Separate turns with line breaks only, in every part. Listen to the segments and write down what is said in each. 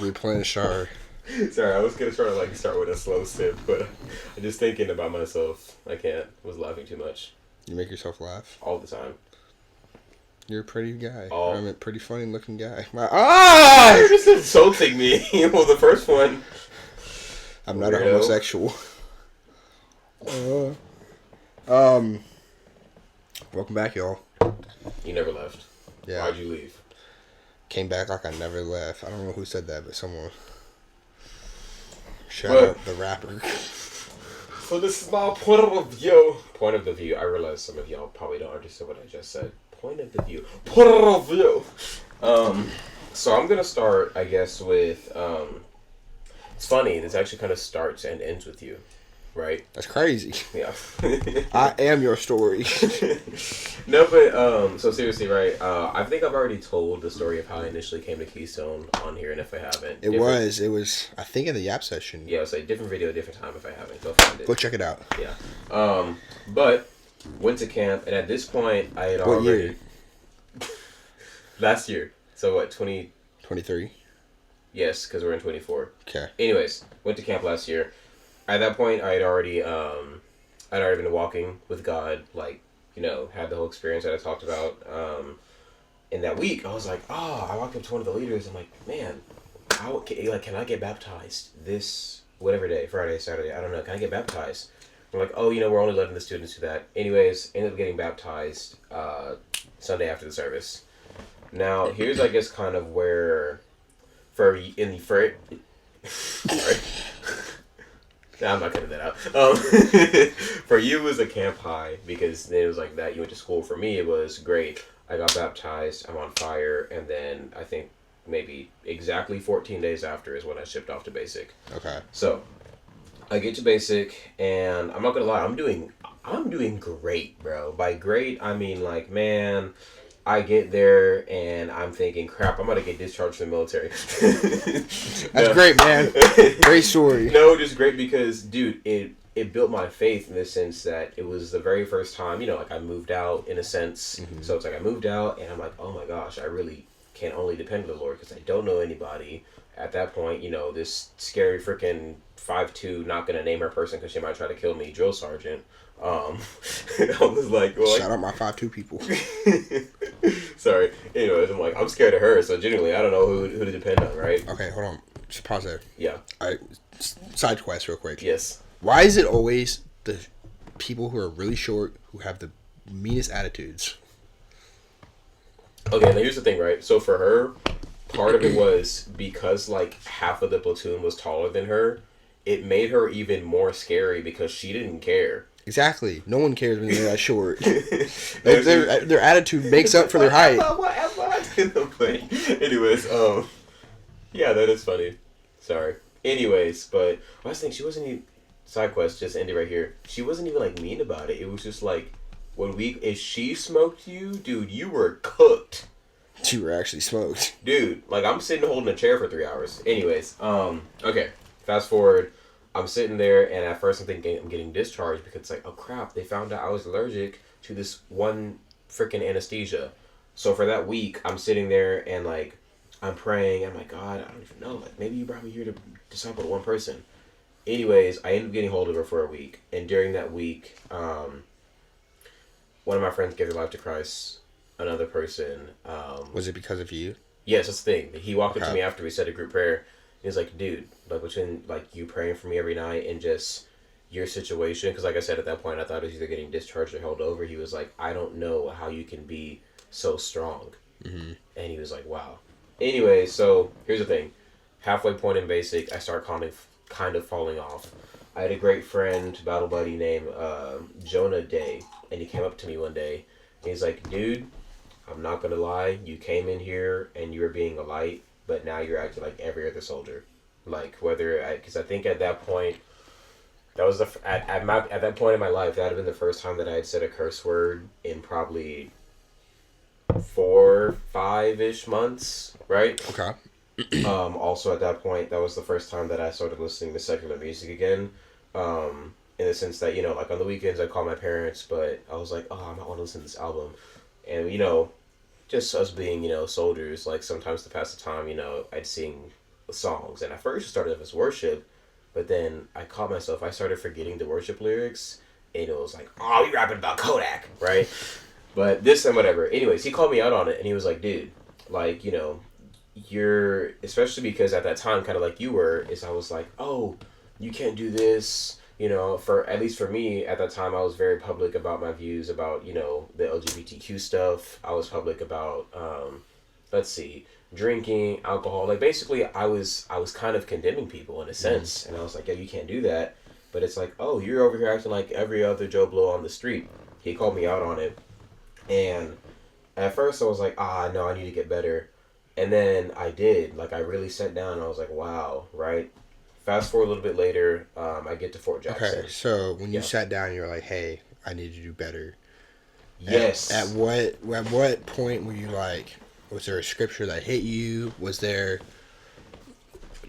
We playing Char.
Sorry, I was gonna try to start with a slow sip, but I'm just thinking about myself. I can't. I was laughing too much
You make yourself laugh.
all the time.
You're a pretty guy.
All.
I'm a pretty funny looking guy.
You're just insulting me. Well, the first one.
I'm not a homosexual. Welcome back, y'all.
You never left.
Yeah.
Why'd you leave?
Came back like I never left. I don't know who said that, but someone. Shout out the rapper.
So this is my point of view. Point of the view. I realize some of y'all probably don't understand what I just said. Point of the view. Point of view. So I'm gonna start, I guess, with it's funny. This actually kind of starts and ends with you, right?
That's crazy.
Yeah.
I am your story.
No, but so seriously, right? I think I've already told the story of how I initially came to Keystone on here, and if I haven't,
it was. I think in the Yap session.
Yeah, it's a different video, different time. If I haven't, go find it.
Go check it out.
Yeah. But went to camp, and at this point, I had
What year?
Last year. So what?
23.
Yes, because we're in 24.
Okay.
Anyways, went to camp last year. At that point, I'd already been walking with God, had the whole experience that I talked about. In that week, I was like, I walked up to one of the leaders. I'm like, man, can I get baptized this whatever day, Friday, Saturday? I don't know. Can I get baptized? I'm like, we're only letting the students do that. Anyways, ended up getting baptized Sunday after the service. Now, here's, I guess, kind of where, sorry. Nah, I'm not cutting that out. For you, it was a camp high, because it was like that. You went to school. For me, it was great. I got baptized. I'm on fire. And then I think maybe exactly 14 days after is when I shipped off to basic.
Okay.
So, I get to basic, and I'm not going to lie. I'm doing great, bro. By great, I mean, man... I get there and I'm thinking, crap, I'm about to get discharged from the military.
That's great, man. Great story.
No, just great because, dude, it built my faith in the sense that it was the very first time, I moved out in a sense. Mm-hmm. So it's like I moved out and I'm like, oh my gosh, I really can only depend on the Lord because I don't know anybody. At that point, this scary freaking 5'2", not going to name her person because she might try to kill me, drill sergeant. I was like,
shout out my 5'2" people.
Sorry. Anyways, I'm like, I'm scared of her, so genuinely, I don't know who to depend on, right?
Okay, hold on. Just pause there.
Yeah.
Side quest real quick.
Yes.
Why is it always the people who are really short who have the meanest attitudes?
Okay, now here's the thing, right? So for her, part of it was because, half of the platoon was taller than her, it made her even more scary because she didn't care.
Exactly. No one cares when they're that short. Their attitude makes up for their height.
Anyways, yeah, that is funny. Sorry. Anyways, but I was thinking she wasn't even... Side quest, just ended right here. She wasn't even, mean about it. It was just, if she smoked you, dude, you were cooked.
You were actually smoked.
Dude, I'm sitting holding a chair for 3 hours. Anyways, okay, fast forward. I'm sitting there, and at first I'm thinking I'm getting discharged because it's like, oh crap, they found out I was allergic to this one freaking anesthesia. So for that week, I'm sitting there and I'm praying. I'm like, God, I don't even know. Maybe you brought me here to disciple one person. Anyways, I ended up getting hold of her for a week, and during that week, one of my friends gave their life to Christ. Another person.
Was it because of you?
Yes, that's the thing. He walked up to me after we said a group prayer. He was like, dude, between you praying for me every night and just your situation, because like I said at that point, I thought it was either getting discharged or held over. He was like, I don't know how you can be so strong. Mm-hmm. And he was like, wow. Anyway, so here's the thing. Halfway point in basic, I start kind of falling off. I had a great friend, battle buddy named Jonah Day, and he came up to me one day, and he's like, dude, I'm not going to lie, you came in here and you were being a light, but now you're acting like every other soldier. Because I think at that point, that was at that point in my life, that had been the first time that I had said a curse word in probably 4-5-ish months, right?
Okay.
Also at that point, that was the first time that I started listening to secular music again. In the sense that, on the weekends I'd call my parents, but I was like, I might want to listen to this album. And, just us being, soldiers, sometimes to pass the time, I'd sing songs. And at first it started off as worship, but then I caught myself, I started forgetting the worship lyrics, and it was like, oh, you rapping about Kodak, right? But this and whatever. Anyways, he called me out on it, and he was like, dude, like, you know, you're, especially because at that time, kind of like you were, is I was like, oh, you can't do this. You know, for at least for me at that time, I was very public about my views about, you know, the LGBTQ stuff. I was public about, let's see, drinking, alcohol. Like basically, I was kind of condemning people in a sense, and I was like, yeah, you can't do that. But it's like, oh, you're over here acting like every other Joe Blow on the street. He called me out on it, and at first I was like, no, I need to get better. And then I did. Like I really sat down and I was like, wow, right? Fast forward a little bit later, I get to Fort Jackson.
Okay, so when you sat down, you were like, "Hey, I need to do better."
Yes.
At what point were you like? Was there a scripture that hit you? Was there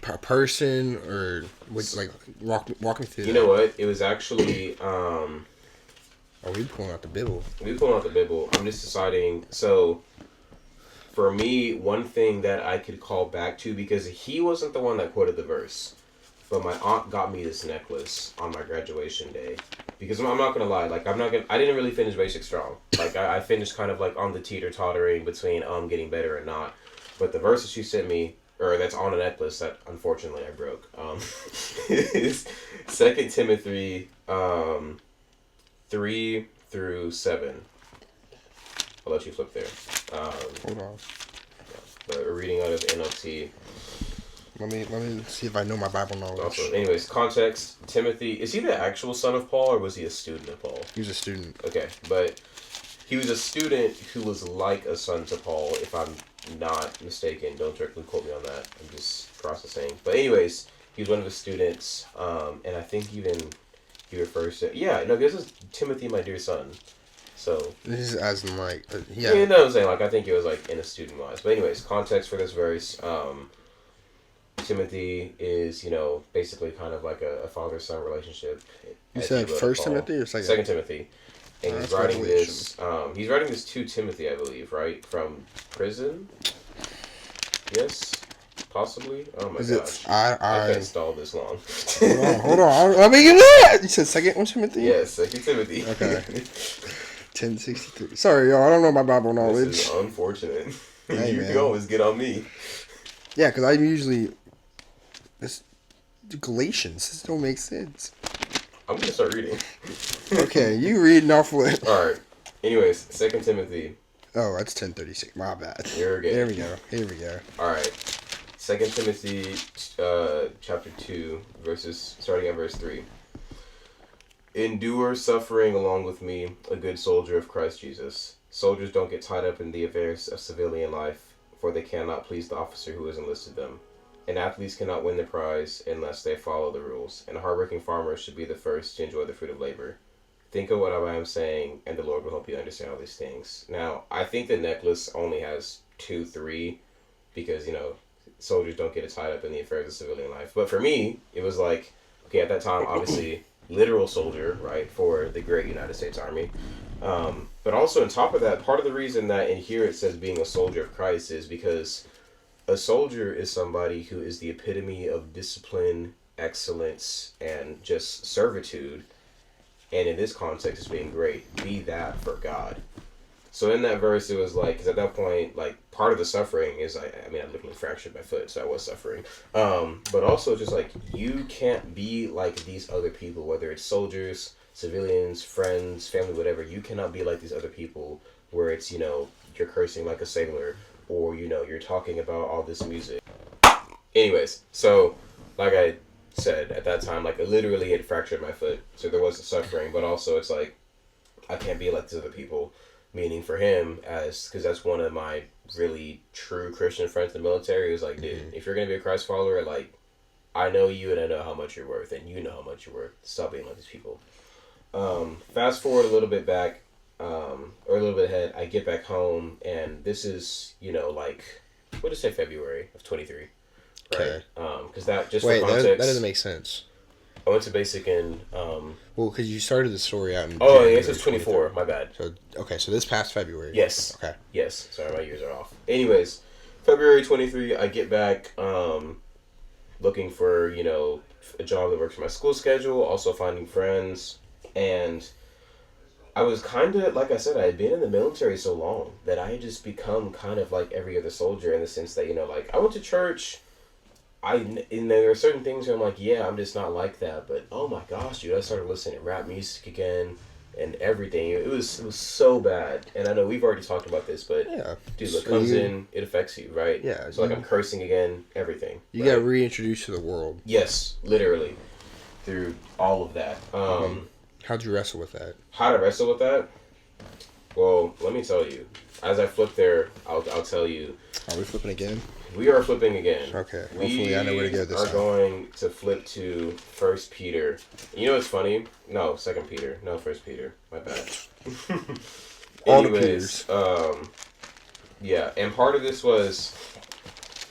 a person or like walk me through?
You know what? It was actually.
Are we pulling out the Bible?
We pulling out the Bible. I'm just deciding. So, for me, one thing that I could call back to, because he wasn't the one that quoted the verse. But my aunt got me this necklace on my graduation day. Because I'm not going to lie, like, I didn't really finish basic strong. Like, I finished kind of, like, on the teeter-tottering between, getting better and not. But the verse that she sent me, or that's on a necklace that, unfortunately, I broke, is 2 Timothy, 3 through 7. I'll let you flip there.
Hold on.
But we're reading out of NLT.
Let me see if I know my Bible knowledge.
Also, anyways, context. Timothy, is he the actual son of Paul, or was he a student of Paul?
He was a student.
Okay, but he was a student who was like a son to Paul, if I'm not mistaken. Don't directly quote me on that. I'm just processing. But anyways, he was one of his students, and I think even he refers to... Yeah, no, this is Timothy, my dear son. So...
This is as in, like...
Yeah, you know what I'm saying? Like, I think it was, like, in a student-wise. But anyways, context for this verse... Timothy is, you know, basically kind of like a father-son relationship.
You said First Timothy or Second?
Second Timothy. And he's writing this. He's writing this to Timothy, I believe, right, from prison. Yes, possibly. Oh my gosh! I can't stall this long.
Hold on. Let me get that. You said Second Timothy?
Yes, Second Timothy.
Okay. 1063. Sorry, y'all. I don't know my Bible knowledge.
This is unfortunate.
Hey,
you
man.
can always get on me.
Yeah, because I'm usually. This Galatians. This don't make sense.
I'm gonna start reading.
Okay, you reading off what?
All right. Anyways, 2 Timothy.
Oh, that's 10:36. My bad.
You're good.
There we go. Here we go.
All right. 2 Timothy, chapter 2, starting at verse 3. Endure suffering along with me, a good soldier of Christ Jesus. Soldiers don't get tied up in the affairs of civilian life, for they cannot please the officer who has enlisted them. And athletes cannot win the prize unless they follow the rules. And hardworking farmers should be the first to enjoy the fruit of labor. Think of what I am saying, and the Lord will help you understand all these things. Now, I think the necklace only has 2, 3, because, you know, soldiers don't get tied up in the affairs of civilian life. But for me, it was like, okay, at that time, obviously, literal soldier, right, for the great United States Army. But also, on top of that, part of the reason that in here it says being a soldier of Christ is because a soldier is somebody who is the epitome of discipline, excellence, and just servitude. And in this context, it's being great. Be that for God. So in that verse, it was like, because at that point, like, part of the suffering is, I literally fractured my foot, so I was suffering. But also, just like, you can't be like these other people, whether it's soldiers, civilians, friends, family, whatever. You cannot be like these other people where it's, you know, you're cursing like a sailor, or, you know, you're talking about all this music. Anyways, so, like I said, at that time, like, I literally had fractured my foot, so there was the suffering, but also it's like, I can't be like these other people. Meaning for him, because that's one of my really true Christian friends in the military, he was like, dude, if you're going to be a Christ follower, like, I know you and I know how much you're worth, and you know how much you're worth. Stop being like these people. Fast forward a little bit back, or a little bit ahead, I get back home, and this is, you know, like, what did I say, February of 23, right?
Okay.
Because that, just
Wait,
for context...
that doesn't make sense.
I went to basic in...
well, because you started the story out in...
Oh, I guess it's 24, my bad.
So this past February.
Yes.
Okay.
Yes. Sorry, my years are off. Anyways, February 23, I get back, looking for, a job that works for my school schedule, also finding friends. And I was kind of, like I said, I had been in the military so long that I had just become kind of like every other soldier in the sense that, like I went to church. And there are certain things where I'm like, yeah, I'm just not like that. But oh my gosh, dude, I started listening to rap music again and everything. It was so bad. And I know we've already talked about this, but
Yeah.
dude, what comes in, it affects you, right?
Yeah.
So like I'm cursing again, everything.
You
right?
got reintroduced to the world.
Yes, literally. Through all of that.
How'd you wrestle with that?
How to wrestle with that? Well, let me tell you. As I flip there, I'll tell you.
Are we flipping again?
We are flipping again.
Okay. Hopefully I know where to go this time.
We are going to flip to 1 Peter. You know what's funny? No, 2 Peter. No, 1 Peter. My bad.
All
Anyways,
the Peters.
Yeah, and part of this was,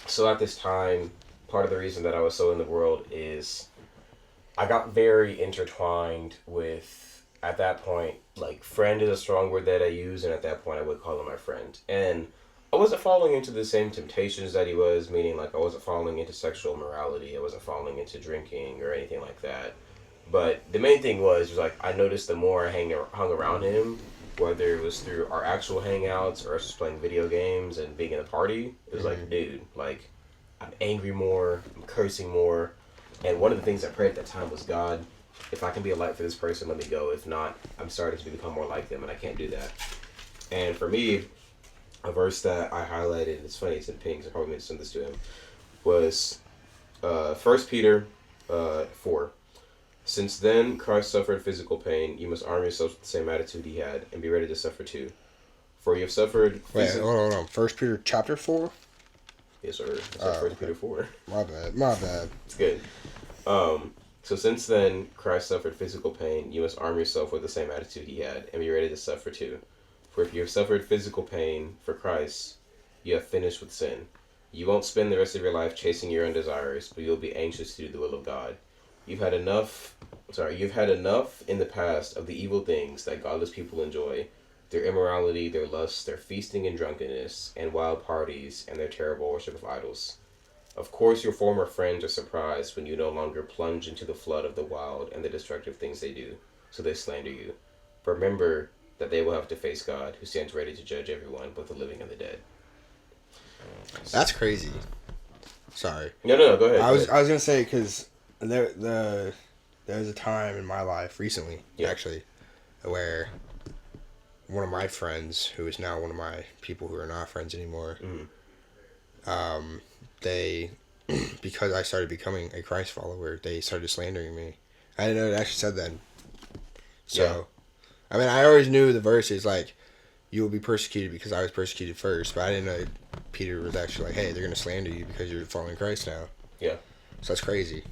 so at this time, part of the reason that I was so in the world is I got very intertwined with, at that point, like, friend is a strong word that I use, and at that point I would call him my friend. And I wasn't falling into the same temptations that he was, meaning, like, I wasn't falling into sexual immorality, I wasn't falling into drinking or anything like that. But the main thing was like, I noticed the more I hung around him, whether it was through our actual hangouts or us just playing video games and being in a party, it was like, dude, like, I'm angry more, I'm cursing more. And one of the things I prayed at that time was, God, if I can be a light for this person, let me go. If not, I'm starting to become more like them, and I can't do that. And for me, a verse that I highlighted, it's funny, it's in pink, so I probably meant to send this to him, was 1 Peter 4. Since then, Christ suffered physical pain. You must arm yourselves with the same attitude he had, and be ready to suffer too. For you have suffered...
Wait, hold on. 1 Peter chapter 4?
Yes, sir. It's 1 Peter 4.
My bad.
It's good. So since then, Christ suffered physical pain. You must arm yourself with the same attitude he had, and be ready to suffer too. For if you have suffered physical pain for Christ, you have finished with sin. You won't spend the rest of your life chasing your own desires, but you'll be anxious to do the will of God. You've had enough in the past of the evil things that godless people enjoy, their immorality, their lust, their feasting and drunkenness, and wild parties, and their terrible worship of idols. Of course, your former friends are surprised when you no longer plunge into the flood of the wild and the destructive things they do, so they slander you. But remember that they will have to face God, who stands ready to judge everyone, both the living and the dead.
That's crazy. Sorry.
No, go ahead.
I was gonna say, because there was a time in my life recently, actually, where one of my friends, who is now one of my people who are not friends anymore, they, because I started becoming a Christ follower, they started slandering me. I didn't know it actually said that. So, I mean, I always knew the verse is like, you will be persecuted because I was persecuted first, but I didn't know Peter was actually like, hey, they're going to slander you because you're following Christ now.
Yeah.
So that's crazy.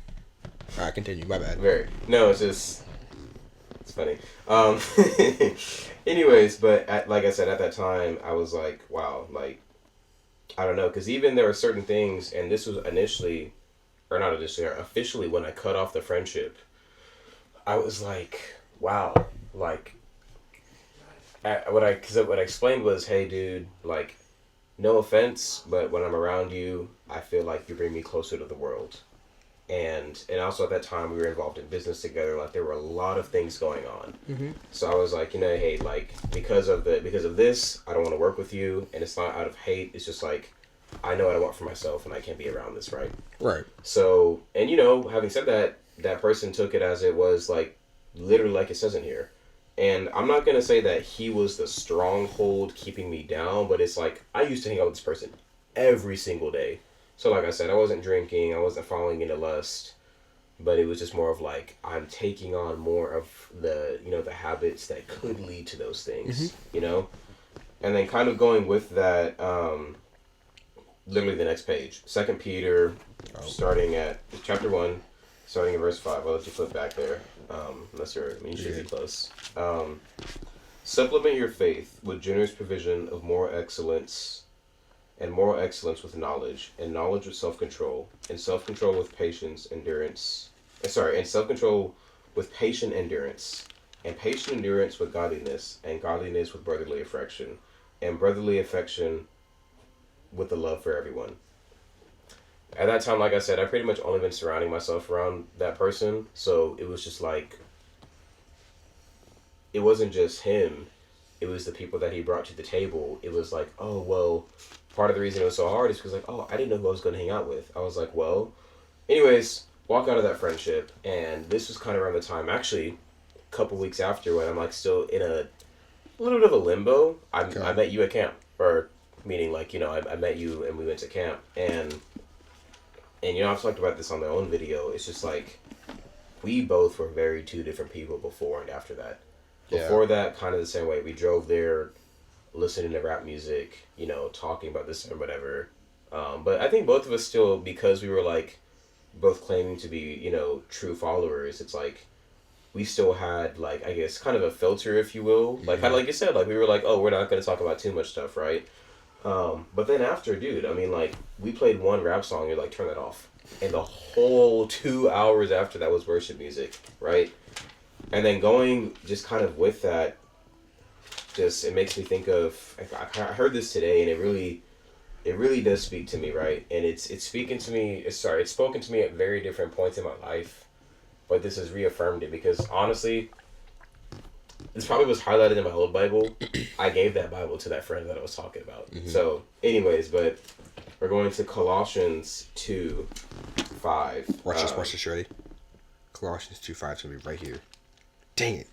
All right, continue. My bad.
Very. No, it's just... It's funny. Anyways, but like I said, at that time, I was like, wow, like, I don't know, because even there were certain things, and this was officially when I cut off the friendship, I was like, wow, like, what I explained was, hey, dude, like, no offense, but when I'm around you, I feel like you bring me closer to the world. And also at that time we were involved in business together. Like there were a lot of things going on. Mm-hmm. So I was like, hey, like because of this, I don't want to work with you. And it's not out of hate. It's just like I know what I want for myself, and I can't be around this, right?
Right.
So, and having said that, that person took it as it was like literally like it says in here. And I'm not gonna say that he was the stronghold keeping me down, but it's like I used to hang out with this person every single day. So like I said, I wasn't drinking, I wasn't falling into lust, but it was just more of like, I'm taking on more of the, the habits that could lead to those things, And then kind of going with that, literally the next page, 2 Peter, starting at chapter 1, starting in verse 5. I'll let you flip back there, you should be close. Supplement your faith with generous provision of moral excellence, and moral excellence with knowledge, and knowledge with self-control, and self-control with and self-control with patient endurance, and patient endurance with godliness, and godliness with brotherly affection, and brotherly affection with the love for everyone. at that time, like I said, I pretty much only been surrounding myself around that person. So it was just like, it wasn't just him. It was the people that he brought to the table. It was like, oh, well, part of the reason it was so hard is because, like, oh, I didn't know who I was going to hang out with. I was like, well, anyways, walk out of that friendship. And this was kind of around the time, actually, a couple weeks after, when I'm, like, still in a little bit of a limbo. I met you at camp. Or, meaning, like, you know, I met you and we went to camp. And, you know, I've talked about this on my own video. It's just, like, we both were very two different people before and after that. Before that, kind of the same way. We drove there, listening to rap music, you know, talking about this and whatever. But I think both of us still, because we were, like, both claiming to be, you know, true followers, it's like, we still had, like, I guess, kind of a filter, if you will. Like, kind of like you said, like, we were like, oh, we're not going to talk about too much stuff, right? But then after, dude, I mean, like, we played one rap song, you're like, turn that off. And the whole 2 hours after that was worship music, right? And then going just kind of with that, just it makes me think of, I heard this today, and it really does speak to me, right? And it's speaking to me. It's spoken to me at very different points in my life, but this has reaffirmed it because honestly, this probably was highlighted in my old Bible. I gave that Bible to that friend that I was talking about. Mm-hmm. So, anyways, but we're going to Colossians 2:5.
Watch this, ready? Colossians 2:5 is gonna be right here. Dang it.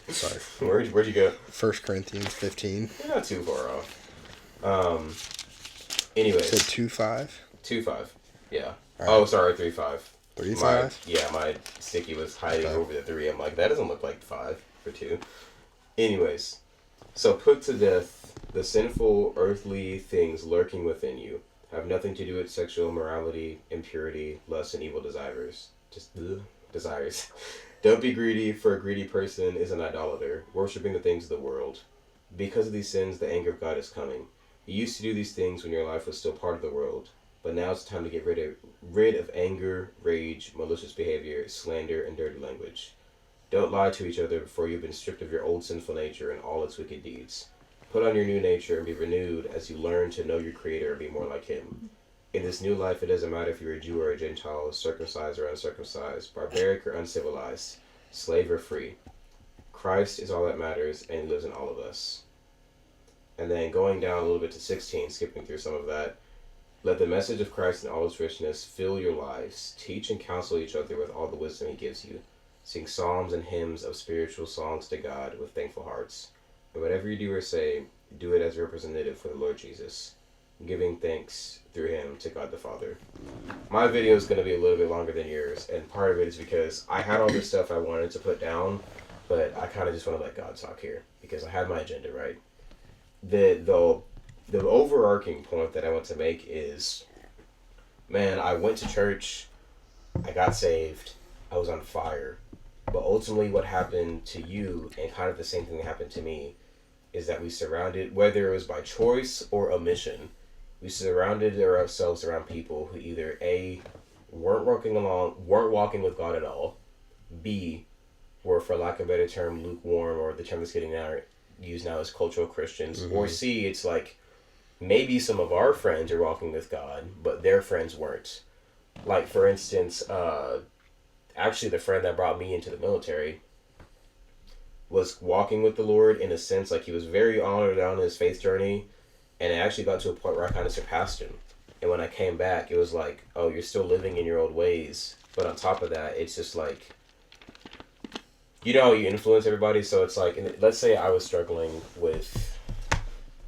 Sorry.
Where'd you go?
1 Corinthians 15.
You're not too far off. Anyways.
So 2:5?
2:5. Yeah. Right.
Oh,
sorry, 3:5.
3:5?
My sticky was hiding over the 3. I'm like, that doesn't look like 5 for 2. Anyways. So put to death the sinful earthly things lurking within you. Have nothing to do with sexual immorality, impurity, lust, and evil desires. Just desires. Don't be greedy, for a greedy person is an idolater, worshipping the things of the world. Because of these sins, the anger of God is coming. You used to do these things when your life was still part of the world, but now it's time to get rid of anger, rage, malicious behavior, slander, and dirty language. Don't lie to each other before you've been stripped of your old sinful nature and all its wicked deeds. Put on your new nature and be renewed as you learn to know your Creator and be more like Him. In this new life, it doesn't matter if you're a Jew or a Gentile, circumcised or uncircumcised, barbaric or uncivilized, slave or free. Christ is all that matters, and He lives in all of us. And then going down a little bit to 16, skipping through some of that, let the message of Christ in all its richness fill your lives. Teach and counsel each other with all the wisdom He gives you. Sing psalms and hymns of spiritual songs to God with thankful hearts. And whatever you do or say, do it as a representative for the Lord Jesus, giving thanks through Him to God the Father. My video is going to be a little bit longer than yours, and part of it is because I had all this stuff I wanted to put down, but I kind of just want to let God talk here because I had my agenda right. The overarching point that I want to make is, man, I went to church, I got saved, I was on fire, but ultimately what happened to you, and kind of the same thing that happened to me, is that we surrounded, whether it was by choice or omission, we surrounded ourselves around people who either A, weren't walking with God at all, B, were, for lack of a better term, lukewarm, or the term that's getting used now as cultural Christians, or C, it's like maybe some of our friends are walking with God, but their friends weren't. Like, for instance, actually the friend that brought me into the military was walking with the Lord in a sense, like he was very honored on his faith journey, and it actually got to a point where I kind of surpassed him. And when I came back, it was like, oh, you're still living in your old ways. But on top of that, it's just like, you know how you influence everybody? So it's like, let's say I was struggling with...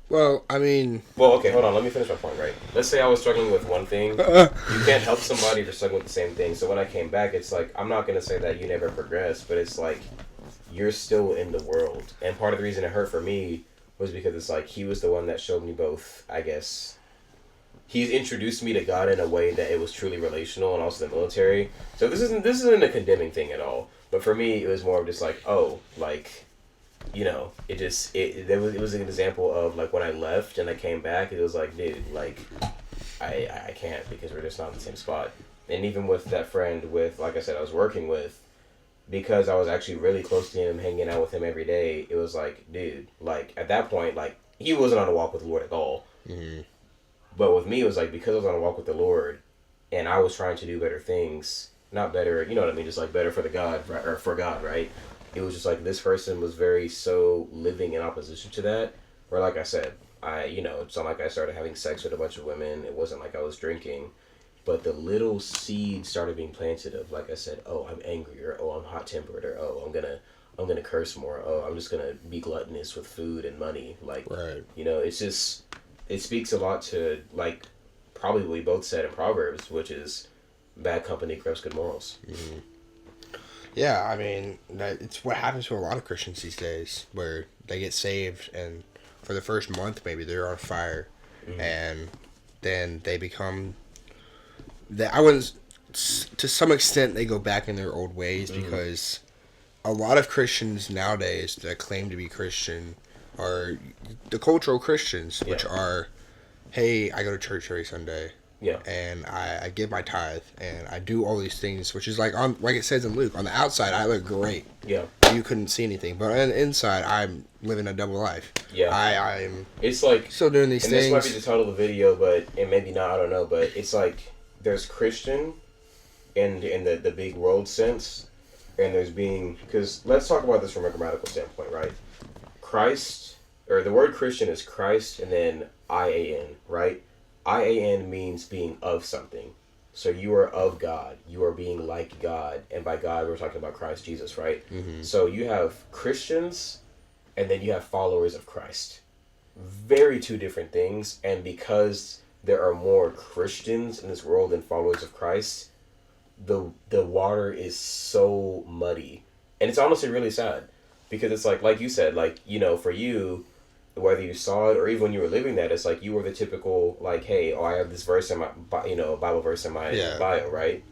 Well, I mean...
Well, okay, hold on. Let me finish my point, right? Let's say I was struggling with one thing. You can't help somebody if you're struggling with the same thing. So when I came back, it's like, I'm not going to say that you never progressed, but it's like, you're still in the world. And part of the reason it hurt for me was because it's like, he was the one that showed me both, I guess... He's introduced me to God in a way that it was truly relational, and also the military. So this isn't a condemning thing at all. But for me, it was more of just like, oh, like, you know, it was an example of like when I left and I came back, it was like, dude, like, I can't, because we're just not in the same spot. And even with that friend, like I said, I was working with, because I was actually really close to him, hanging out with him every day, it was like, dude, like at that point, like he wasn't on a walk with the Lord at all. Mm-hmm. But with me, it was like, because I was on a walk with the Lord, and I was trying to do better things, not better, you know what I mean, just like better for the God, right, or for God, right? It was just like this person was very so living in opposition to that. Where, like I said, it's not like I started having sex with a bunch of women. It wasn't like I was drinking, but the little seed started being planted of, like I said, oh, I'm angry, or oh, I'm hot tempered, or oh, I'm gonna curse more. Oh, I'm just gonna be gluttonous with food and money. Like,
Right.
it's just, it speaks a lot to, like, probably what we both said in Proverbs, which is bad company corrupts good morals.
Mm-hmm. Yeah, I mean, it's what happens to a lot of Christians these days, where they get saved, and for the first month, maybe they're on fire, and then they become. I wouldn't. To some extent, they go back in their old ways because a lot of Christians nowadays that claim to be Christian are the cultural Christians, which are, hey, I go to church every Sunday.
Yeah.
And I give my tithe and I do all these things, which is like it says in Luke, on the outside I look great.
Yeah.
You couldn't see anything, but on the inside I'm living a double life.
Yeah.
I'm.
It's like
still doing these things.
And this might be the title of the video, but and maybe not. I don't know. But it's like there's Christian, in the big world sense, and there's being, because let's talk about this from a grammatical standpoint, right? Christ, or the word Christian is Christ and then IAN, right? IAN means being of something. So you are of God. You are being like God. And by God, we're talking about Christ Jesus, right?
Mm-hmm.
So you have Christians and then you have followers of Christ. Very two different things. And because there are more Christians in this world than followers of Christ, the water is so muddy. And it's honestly really sad. Because it's like you said, for you, whether you saw it or even when you were living that, it's like you were the typical, like, hey, I have this verse in my, Bible verse in my bio, right?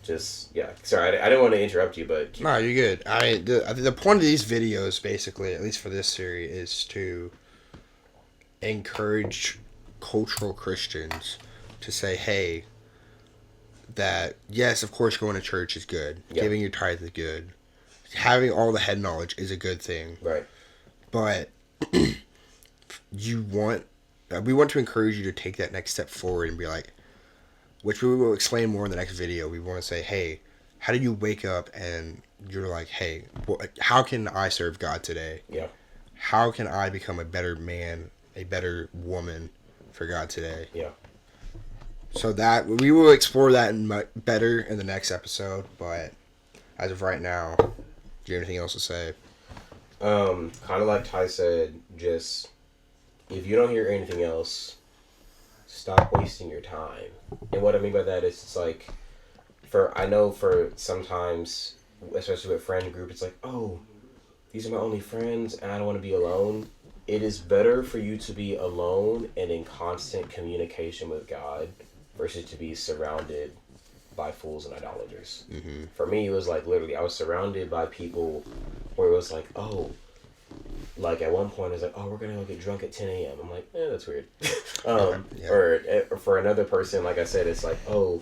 Just, yeah. Sorry, I didn't want to interrupt you, but...
No, you're good. I think the point of these videos, basically, at least for this series, is to encourage cultural Christians to say, hey, that, yes, of course, going to church is good. Yep. Giving your tithe is good. Having all the head knowledge is a good thing.
Right.
But we want to encourage you to take that next step forward and be like, which we will explain more in the next video. We want to say, hey, how do you wake up and you're like, hey, how can I serve God today?
Yeah.
How can I become a better man, a better woman for God today?
Yeah.
So that we will explore that better in the next episode. But as of right now, do you have anything else to say?
Kind of like Ty said, just if you don't hear anything else, stop wasting your time. And what I mean by that is, it's like, I know for sometimes, especially with friend group, it's like, oh, these are my only friends and I don't want to be alone. It is better for you to be alone and in constant communication with God versus to be surrounded by fools and idolaters.
Mm-hmm.
For me, it was like literally I was surrounded by people where it was like, oh, like at one point it's like, oh, we're gonna go get drunk at 10 a.m. I'm like, that's weird.
Yeah.
Or for another person, like I said, it's like, oh,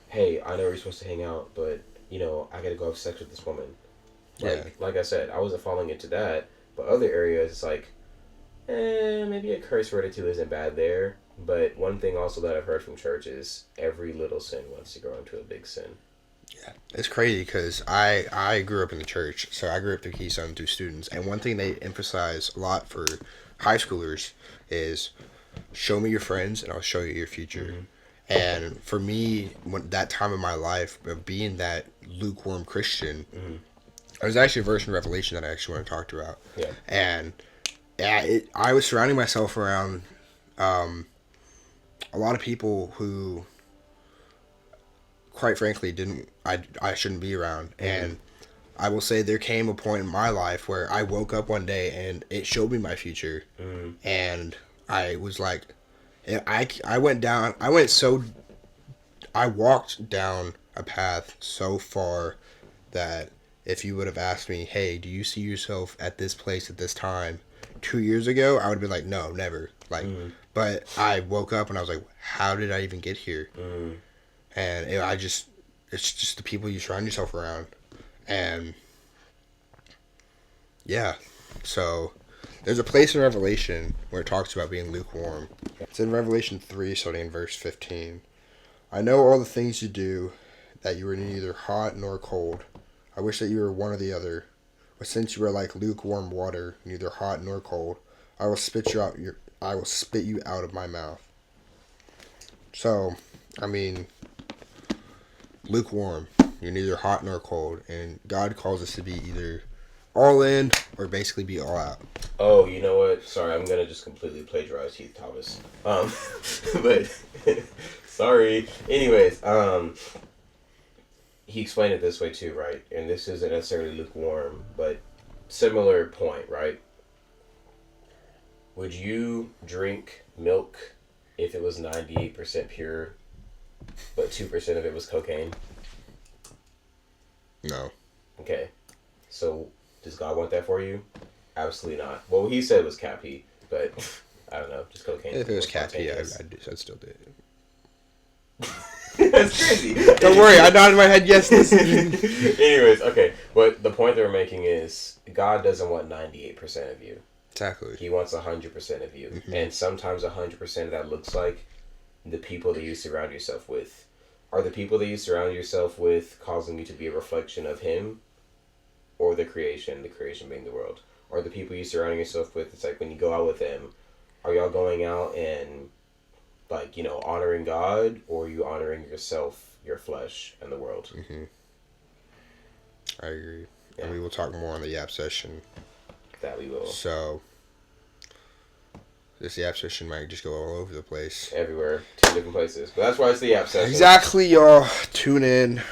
hey, I know we're supposed to hang out, but I gotta go have sex with this woman. Like I said, I wasn't falling into that. But other areas, it's like, maybe a curse word or two isn't bad there. But one thing also that I've heard from church is every little sin wants to grow into a big sin.
Yeah, it's crazy because I grew up in the church, so I grew up through Keystone through students, and one thing they emphasize a lot for high schoolers is show me your friends and I'll show you your future. Mm-hmm. And for me, that time of my life of being that lukewarm Christian, mm-hmm. there's actually a verse in Revelation that I actually want to talk about.
Yeah.
And I was surrounding myself around a lot of people who, quite frankly, I shouldn't be around. Mm-hmm. And I will say there came a point in my life where I woke up one day and it showed me my future. Mm-hmm. And I was like, I walked down a path so far that if you would have asked me, hey, do you see yourself at this place at this time 2 years ago, I would have been like, no, never. But I woke up and I was like, how did I even get here? Mm. And it's just the people you surround yourself around. And yeah, so there's a place in Revelation where it talks about being lukewarm. It's in Revelation 3, starting in verse 15. I know all the things you do, that you are neither hot nor cold. I wish that you were one or the other. But since you are like lukewarm water, neither hot nor cold, I will spit you out of my mouth. So, I mean, lukewarm. You're neither hot nor cold, and God calls us to be either all in or basically be all out.
Oh, you know what? Sorry, I'm gonna just completely plagiarize Heath Thomas. But sorry. Anyways, he explained it this way too, right? And this isn't necessarily lukewarm, but similar point, right? Would you drink milk if it was 98% pure, but 2% of it was cocaine?
No.
Okay. So, does God want that for you? Absolutely not. Well, what he said was Cap Heat, but I don't know, just cocaine.
If it was Cap Heat, I'd still do it.
That's crazy.
Don't worry, I nodded my head yes.
Anyways, okay. But the point they were making is God doesn't want 98% of you.
Exactly.
He wants 100% of you. Mm-hmm. And sometimes 100% of that looks like the people that you surround yourself with. Are the people that you surround yourself with causing you to be a reflection of Him? Or the creation being the world? Or the people you surround yourself with, it's like when you go out with them, are y'all going out and, like, you know, honoring God? Or are you honoring yourself, your flesh, and the world?
Mm-hmm. I agree. Yeah. And we will talk more on the Yap session.
That we will.
So, this Yap session might just go all over the place.
Everywhere. 2 different places. But that's why it's the Yap session.
Exactly, y'all. Tune in.